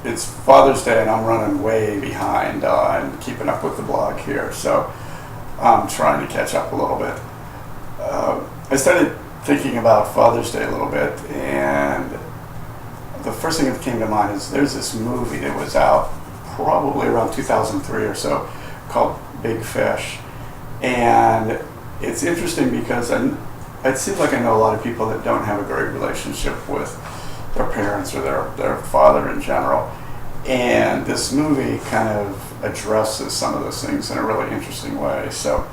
it's Father's Day and I'm running way behind on keeping up with the blog here, so I'm trying to catch up a little bit. I started thinking about Father's Day a little bit, and the first thing that came to mind is there's this movie that was out probably around 2003 or so called Big Fish. And it's interesting because it seems like I know a lot of people that don't have a great relationship with their parents or their father in general. And this movie kind of addresses some of those things in a really interesting way. So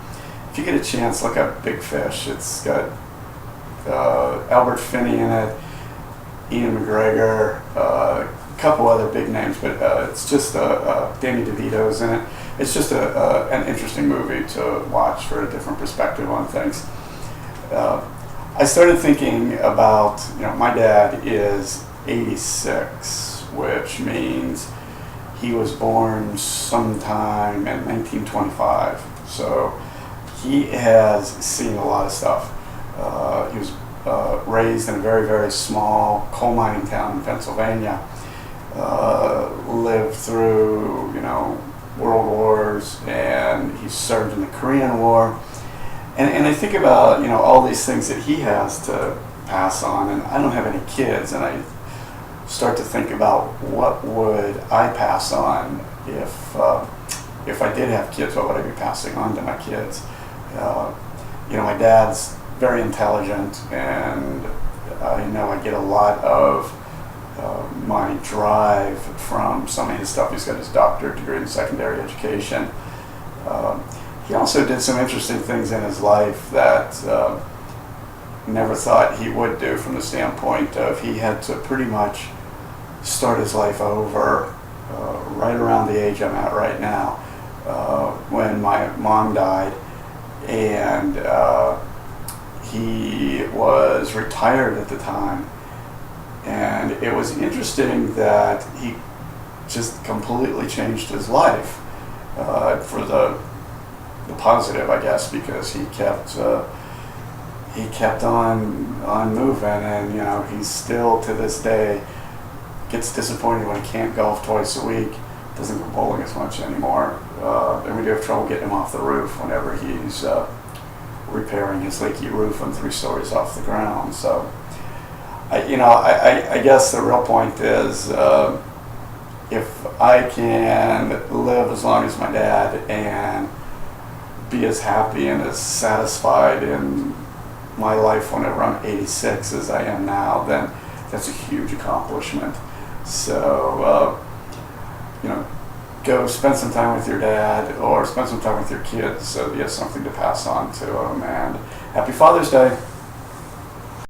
if you get a chance, look up Big Fish. It's got Albert Finney in it, Ian McGregor, a couple other big names, but it's just Danny DeVito's in it. It's just an interesting movie to watch for a different perspective on things. I started thinking about, my dad is 86, which means he was born sometime in 1925. So he has seen a lot of stuff. He was raised in a very, very small coal mining town in Pennsylvania. Lived through, world wars, and he served in the Korean War. And I think about, all these things that he has to pass on, and I don't have any kids, and I start to think about what would I pass on if I did have kids, what would I be passing on to my kids? My dad's very intelligent, and I know I get a lot of my drive from some of his stuff. He's got his doctorate degree in secondary education. He also did some interesting things in his life that never thought he would do, from the standpoint of he had to pretty much start his life over right around the age I'm at right now, when my mom died, and he was retired at the time. And it was interesting that he just completely changed his life for the positive, I guess, because he kept on moving, and he's still to this day gets disappointed when he can't golf twice a week, doesn't go bowling as much anymore, and we do have trouble getting him off the roof whenever he's repairing his leaky roof on 3 stories off the ground. So I guess the real point is, if I can live as long as my dad and be as happy and as satisfied in my life whenever I'm 86 as I am now, then that's a huge accomplishment. So, go spend some time with your dad, or spend some time with your kids, so you have something to pass on to them. And happy Father's Day.